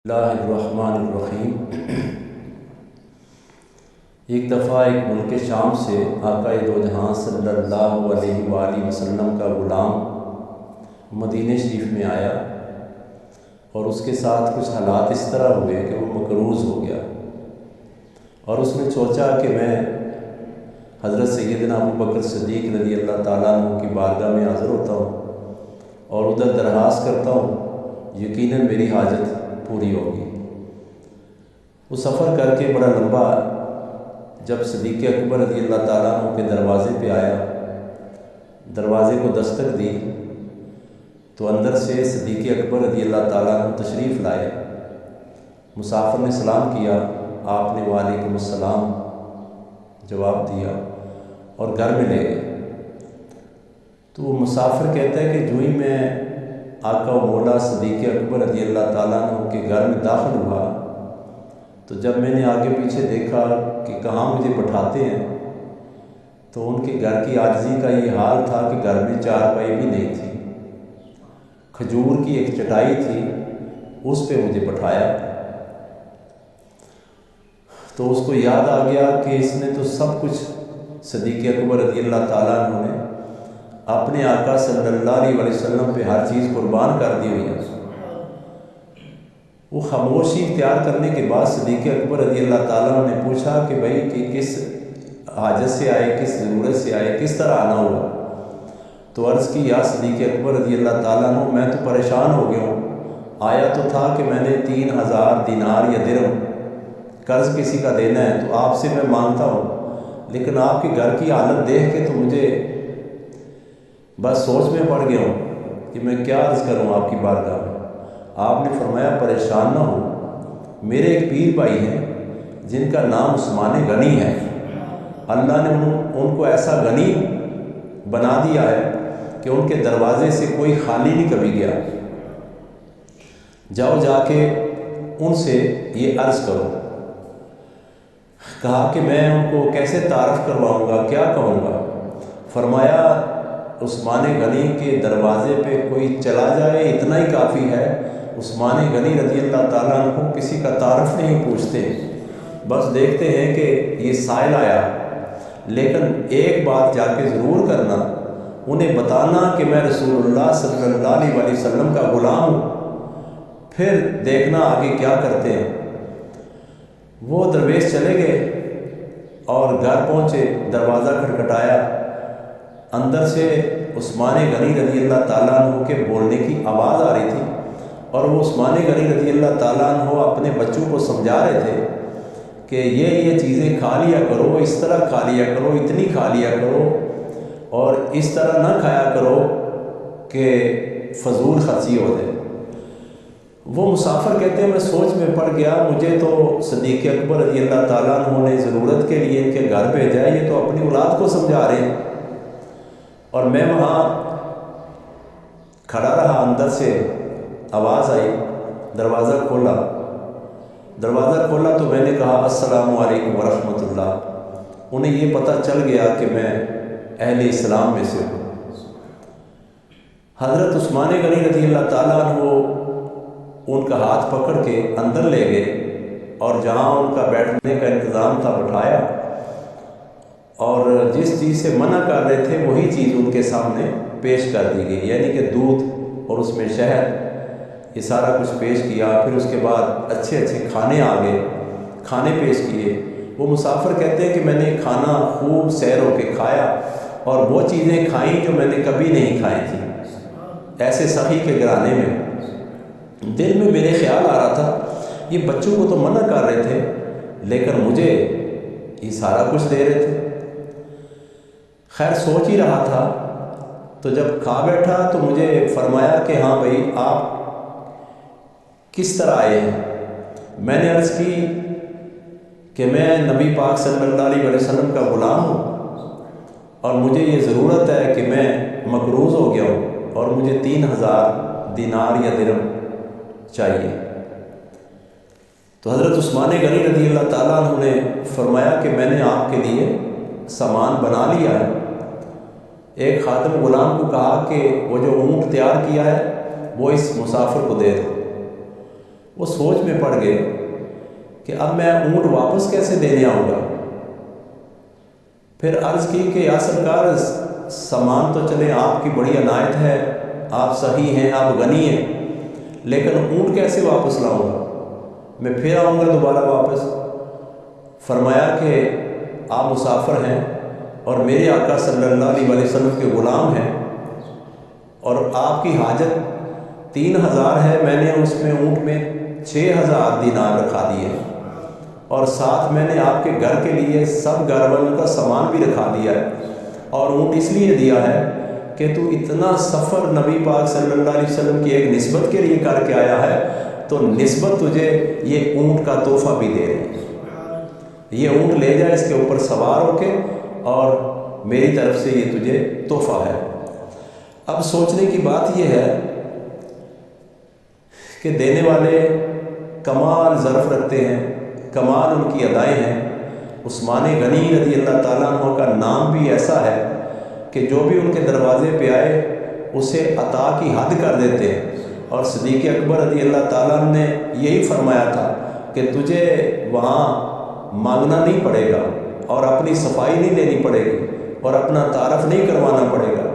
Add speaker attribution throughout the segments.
Speaker 1: اللہ الرحمن الرحیم۔ ایک دفعہ ایک ملک شام سے آقا دو جہاں صلی اللہ علیہ وآلہ وسلم کا غلام مدینہ شریف میں آیا اور اس کے ساتھ کچھ حالات اس طرح ہوئے کہ وہ مقروض ہو گیا، اور اس نے سوچا کہ میں حضرت سیدنا ابو بکر صدیق رضی اللہ تعالیٰ عنہ کی بارگاہ میں حاضر ہوتا ہوں اور ادھر درخواست کرتا ہوں، یقیناً میری حاجت پوری ہوگی۔ وہ سفر کر کے بڑا لمبا جب صدیق اکبر رضی اللہ تعالیٰ عنہ کے دروازے پہ آیا، دروازے کو دستک دی تو اندر سے صدیق اکبر رضی اللہ تعالیٰ عنہ تشریف لائے۔ مسافر نے سلام کیا، آپ نے وعلیکم السلام جواب دیا اور گھر میں لے گئے۔ تو وہ مسافر کہتا ہے کہ جو ہی میں آقا و مولا صدیق اکبر رضی اللہ تعالیٰ عنہ کے گھر میں داخل ہوا تو جب میں نے آگے پیچھے دیکھا کہ کہاں مجھے بٹھاتے ہیں تو ان کے گھر کی عاجزی کا یہ حال تھا کہ گھر میں چارپائی بھی نہیں تھی، کھجور کی ایک چٹائی تھی، اس پہ مجھے بٹھایا۔ تو اس کو یاد آ گیا کہ اس نے تو سب کچھ صدیق اکبر رضی اللہ تعالیٰ عنہ نے اپنے آقا صلی اللہ علیہ وسلم پہ ہر چیز قربان کر دی ہوئی ہے۔ وہ خاموشی اختیار کرنے کے بعد صدیق اکبر رضی اللہ تعالیٰ عنہ نے پوچھا کہ بھائی کہ کس حاجت سے آئے، کس ضرورت سے آئے، کس طرح آنا ہوا؟ تو عرض کی، یا صدیق اکبر رضی اللہ تعالیٰ عنہ میں تو پریشان ہو گیا ہوں، آیا تو تھا کہ میں نے 3000 دینار یا درہم قرض کسی کا دینا ہے تو آپ سے میں مانگتا ہوں، لیکن آپ کے گھر کی حالت دیکھ کے تو مجھے بس سوچ میں پڑ گیا ہوں کہ میں کیا عرض کروں آپ کی بارگاہ میں۔ آپ نے فرمایا پریشان نہ ہو، میرے ایک پیر بھائی ہیں جن کا نام عثمان غنی ہے، اللہ نے ان کو ایسا غنی بنا دیا ہے کہ ان کے دروازے سے کوئی خالی نہیں کبھی گیا، جاؤ جا کے ان سے یہ عرض کرو۔ کہا کہ میں ان کو کیسے تعارف کرواؤں گا، کیا کہوں گا؟ فرمایا عثمان غنی کے دروازے پہ کوئی چلا جائے اتنا ہی کافی ہے، عثمان غنی رضی اللہ تعالیٰ عنہ کسی کا تعارف نہیں پوچھتے، بس دیکھتے ہیں کہ یہ سائل آیا، لیکن ایک بات جا کے ضرور کرنا، انہیں بتانا کہ میں رسول اللہ صلی اللہ علیہ وسلم کا غلام ہوں، پھر دیکھنا آگے کیا کرتے ہیں۔ وہ درویش چلے گئے اور گھر پہنچے، دروازہ کھٹکھٹایا، اندر سے عثمان غنی رضی اللہ تعالیٰ عنہ کے بولنے کی آواز آ رہی تھی، اور وہ عثمان غنی رضی اللہ تعالیٰ عنہ اپنے بچوں کو سمجھا رہے تھے کہ یہ چیزیں کھا لیا کرو، اس طرح کھا لیا کرو، اتنی کھا لیا کرو، اور اس طرح نہ کھایا کرو کہ فضول خرچی ہو جائے۔ وہ مسافر کہتے ہیں میں سوچ میں پڑ گیا، مجھے تو صدیق اکبر رضی اللہ تعالیٰ عنہ نے ضرورت کے لیے ان کے گھر بھیجا ہے، یہ تو اپنی اولاد کو سمجھا رہے ہیں، اور میں وہاں کھڑا رہا۔ اندر سے آواز آئی، دروازہ کھولا تو میں نے کہا السلام علیکم ورحمۃ اللہ۔ انہیں یہ پتہ چل گیا کہ میں اہل اسلام میں سے ہوں۔ حضرت عثمان غنی رضی اللہ تعالیٰ عنہ ان کا ہاتھ پکڑ کے اندر لے گئے اور جہاں ان کا بیٹھنے کا انتظام تھا بٹھایا، اور جس چیز سے منع کر رہے تھے وہی چیز ان کے سامنے پیش کر دی گئی، یعنی کہ دودھ اور اس میں شہد، یہ سارا کچھ پیش کیا۔ پھر اس کے بعد اچھے کھانے آ گئے، کھانے پیش کیے۔ وہ مسافر کہتے ہیں کہ میں نے کھانا خوب سیر ہو کے کھایا، اور وہ چیزیں کھائیں جو میں نے کبھی نہیں کھائی تھیں، ایسے سخی کے گھرانے میں۔ دل میں میرے خیال آ رہا تھا یہ بچوں کو تو منع کر رہے تھے، لیکن مجھے یہ سارا کچھ دے رہے تھے۔ خیر سوچ ہی رہا تھا تو جب کھا بیٹھا تو مجھے فرمایا کہ ہاں بھائی آپ کس طرح آئے ہیں؟ میں نے عرض کی کہ میں نبی پاک صلی اللہ علیہ وسلم کا غلام ہوں، اور مجھے یہ ضرورت ہے کہ میں مقروض ہو گیا ہوں اور مجھے 3000 دینار یا درہم چاہیے۔ تو حضرت عثمان غنی رضی اللہ تعالیٰ عنہ نے فرمایا کہ میں نے آپ کے لیے سامان بنا لیا ہے۔ ایک خادم غلام کو کہا کہ وہ جو اونٹ تیار کیا ہے وہ اس مسافر کو دے دو۔ وہ سوچ میں پڑ گئے کہ اب میں اونٹ واپس کیسے دینے آؤں گا۔ پھر عرض کی کہ یا سرکار سامان تو چلے آپ کی بڑی عنایت ہے، آپ صحیح ہیں، آپ غنی ہیں، لیکن اونٹ کیسے واپس لاؤں گا؟ میں پھر آؤں گا دوبارہ واپس۔ فرمایا کہ آپ مسافر ہیں اور میرے آقا صلی اللہ علیہ وسلم کے غلام ہیں، اور آپ کی حاجت 3000 ہے، میں نے اس میں اونٹ میں 6000 دینار رکھا دیے، اور ساتھ میں نے آپ کے گھر کے لیے سب گھر والوں کا سامان بھی رکھا دیا ہے، اور اونٹ اس لیے دیا ہے کہ تو اتنا سفر نبی پاک صلی اللہ علیہ وسلم کی ایک نسبت کے لیے کر کے آیا ہے، تو نسبت تجھے یہ اونٹ کا تحفہ بھی دے رہی ہے، یہ اونٹ لے جا، اس کے اوپر سوار ہو کے، اور میری طرف سے یہ تجھے تحفہ ہے۔ اب سوچنے کی بات یہ ہے کہ دینے والے کمال ظرف رکھتے ہیں، کمال ان کی ادائیں ہیں۔ عثمان غنی رضی اللہ تعالیٰ عنہ کا نام بھی ایسا ہے کہ جو بھی ان کے دروازے پہ آئے اسے عطا کی حد کر دیتے ہیں، اور صدیق اکبر رضی اللہ تعالیٰ عنہ نے یہی فرمایا تھا کہ تجھے وہاں مانگنا نہیں پڑے گا، اور اپنی صفائی نہیں دینی پڑے گی، اور اپنا تعارف نہیں کروانا پڑے گا۔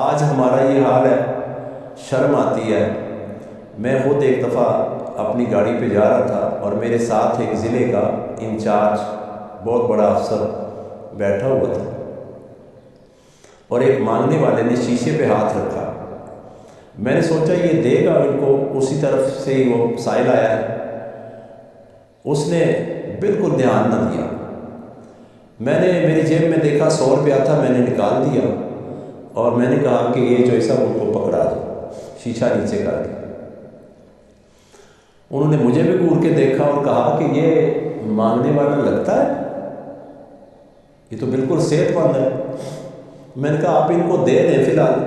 Speaker 1: آج ہمارا یہ حال ہے، شرم آتی ہے۔ میں خود ایک دفعہ اپنی گاڑی پہ جا رہا تھا، اور میرے ساتھ ایک ضلع کا انچارج بہت بڑا افسر بیٹھا ہوا تھا، اور ایک مانگنے والے نے شیشے پہ ہاتھ رکھا۔ میں نے سوچا یہ دے گا ان کو، اسی طرف سے ہی وہ سائل آیا ہے۔ اس نے بالکل دھیان نہ دیا۔ میں نے میری جیب میں دیکھا 100 روپیہ تھا، میں نے نکال دیا، اور میں نے کہا کہ یہ جو ہے سب ان کو پکڑا دو، شیشہ نیچے کر کے۔ انہوں نے مجھے بھی گور کے دیکھا اور کہا کہ یہ مانگنے والا لگتا ہے، یہ تو بالکل صحت مند ہے۔ میں نے کہا آپ ان کو دے دیں فی الحال،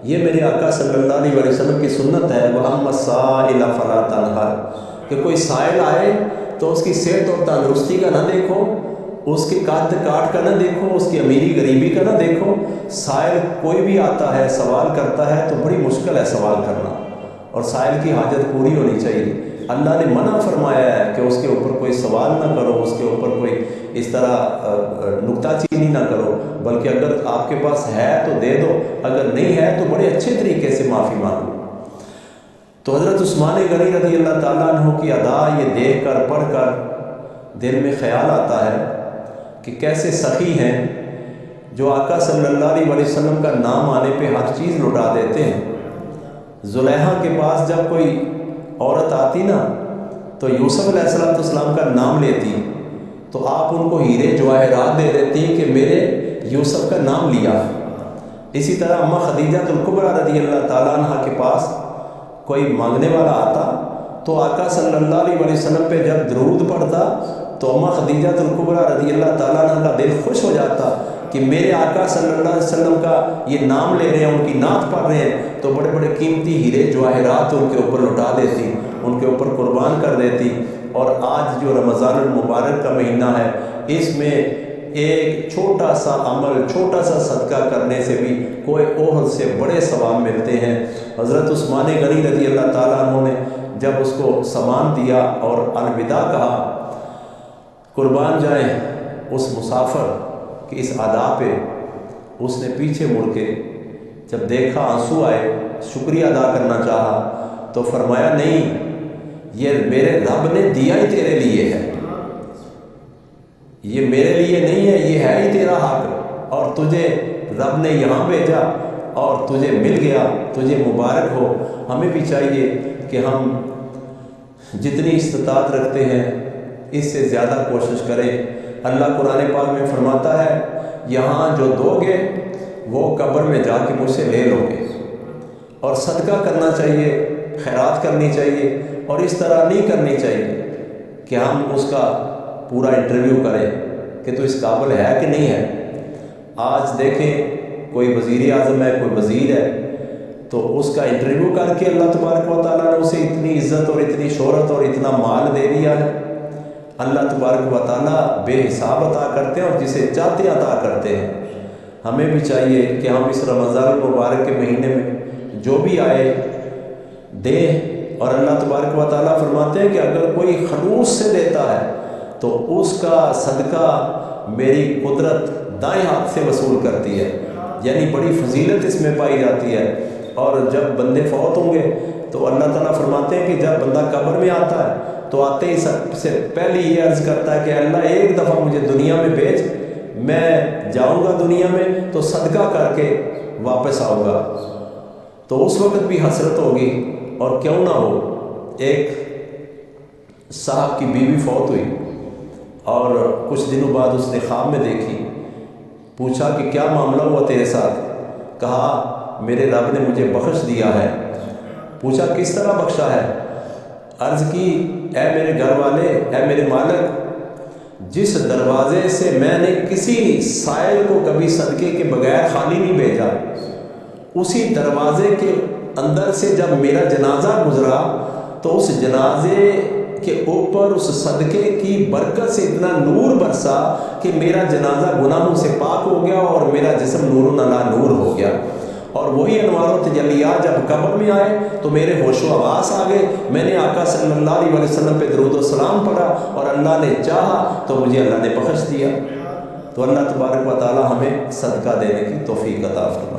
Speaker 1: یہ میرے آقا صلی اللہ علیہ وسلم کی سنت ہے، وَأَمَّا السَّائِلَ فَلَا تَنْهَرْ، کہ کوئی سائل آئے تو اس کی صحت اور تندرستی کا نہ دیکھو، اس کے قد کاٹ کا نہ دیکھو، اس کی امیری غریبی کا نہ دیکھو۔ سائل کوئی بھی آتا ہے سوال کرتا ہے تو بڑی مشکل ہے سوال کرنا، اور سائل کی حاجت پوری ہونی چاہیے۔ اللہ نے منع فرمایا ہے کہ اس کے اوپر کوئی سوال نہ کرو، اس کے اوپر کوئی اس طرح نکتہ چینی نہ کرو، بلکہ اگر آپ کے پاس ہے تو دے دو، اگر نہیں ہے تو بڑے اچھے طریقے سے معافی مانگو۔ تو حضرت عثمان غنی رضی اللہ تعالیٰ عنہ کی ادا یہ دیکھ کر پڑھ کر دل میں خیال آتا ہے کہ کیسے سخی ہیں جو آقا صلی اللہ علیہ وسلم کا نام آنے پہ ہر چیز لٹا دیتے ہیں۔ زلیخا کے پاس جب کوئی عورت آتی نا تو یوسف علیہ السلام کا نام لیتی تو آپ ان کو ہیرے جواہرات دے دیتی کہ میرے یوسف کا نام لیا۔ اسی طرح اماں خدیجہ الکبریٰ رضی اللہ تعالیٰ عنہ کے پاس کوئی مانگنے والا آتا تو آقا صلی اللہ علیہ وسلم پہ جب درود پڑھتا تو اماں خدیجہ الکبریٰ رضی اللہ تعالیٰ عنہ کا دل خوش ہو جاتا کہ میرے آقا صلی اللہ علیہ وسلم کا یہ نام لے رہے ہیں، ان کی نعت پڑھ رہے ہیں، تو بڑے بڑے قیمتی ہیرے جواہرات ان کے اوپر لٹا دیتی، ان کے اوپر قربان کر دیتی۔ اور آج جو رمضان المبارک کا مہینہ ہے، اس میں ایک چھوٹا سا عمل، چھوٹا سا صدقہ کرنے سے بھی کوئی احد سے بڑے ثواب ملتے ہیں۔ حضرت عثمان غنی رضی اللہ تعالیٰ عنہ نے جب اس کو سامان دیا اور الوداع کہا، قربان جائیں اس مسافر کہ اس ادا پہ، اس نے پیچھے مڑ کے جب دیکھا آنسو آئے، شکریہ ادا کرنا چاہا تو فرمایا نہیں، یہ میرے رب نے دیا ہی تیرے لیے ہے، یہ میرے لیے نہیں ہے، یہ ہے ہی تیرا حق، اور تجھے رب نے یہاں بھیجا اور تجھے مل گیا، تجھے مبارک ہو۔ ہمیں بھی چاہیے کہ ہم جتنی استطاعت رکھتے ہیں اس سے زیادہ کوشش کریں۔ اللہ قرآن پاک میں فرماتا ہے یہاں جو دو گے وہ قبر میں جا کے مجھ سے لے لو گے، اور صدقہ کرنا چاہیے، خیرات کرنی چاہیے، اور اس طرح نہیں کرنی چاہیے کہ ہم اس کا پورا انٹرویو کریں کہ تو اس قابل ہے کہ نہیں ہے۔ آج دیکھیں کوئی وزیر اعظم ہے، کوئی وزیر ہے، تو اس کا انٹرویو کر کے اللہ تبارک و تعالیٰ نے اسے اتنی عزت اور اتنی شہرت اور اتنا مال دے دیا ہے۔ اللہ تبارک و تعالیٰ بے حساب عطا کرتے ہیں اور جسے چاہتے عطا کرتے ہیں۔ ہمیں بھی چاہیے کہ ہم اس رمضان المبارک کے مہینے میں جو بھی آئے دیں اور اللہ تبارک و تعالیٰ فرماتے ہیں کہ اگر کوئی خلوص سے دیتا ہے تو اس کا صدقہ میری قدرت دائیں ہاتھ سے وصول کرتی ہے، یعنی بڑی فضیلت اس میں پائی جاتی ہے۔ اور جب بندے فوت ہوں گے تو اللہ تعالیٰ فرماتے ہیں کہ جب بندہ قبر میں آتا ہے تو آتے ہی سب سے پہلے یہ عرض کرتا ہے کہ اللہ ایک دفعہ مجھے دنیا میں بھیج، میں جاؤں گا دنیا میں تو صدقہ کر کے واپس آؤں گا۔ تو اس وقت بھی حسرت ہوگی، اور کیوں نہ ہو۔ ایک صاحب کی بیوی فوت ہوئی اور کچھ دنوں بعد اس نے خواب میں دیکھی، پوچھا کہ کیا معاملہ ہوا تیرے ساتھ؟ کہا میرے رب نے مجھے بخش دیا ہے۔ پوچھا کس طرح بخشا ہے؟ عرض کی اے میرے گھر والے، اے میرے مالک، جس دروازے سے میں نے کسی سائل کو کبھی صدقے کے بغیر خالی نہیں بھیجا، اسی دروازے کے اندر سے جب میرا جنازہ گزرا تو اس جنازے کے اوپر اس صدقے کی برکت سے اتنا نور برسا کہ میرا جنازہ گناہوں سے پاک ہو گیا اور میرا جسم نور علی نور ہو گیا۔ اور وہی انوار و تجلیات جب قبر میں آئے تو میرے ہوش و حواس آ گئے، میں نے آقا صلی اللہ علیہ وسلم پہ درود و سلام پڑھا اور اللہ نے چاہا تو مجھے اللہ نے بخش دیا۔ تو اللہ تبارک و تعالی ہمیں صدقہ دینے کی توفیق عطا فرمائے۔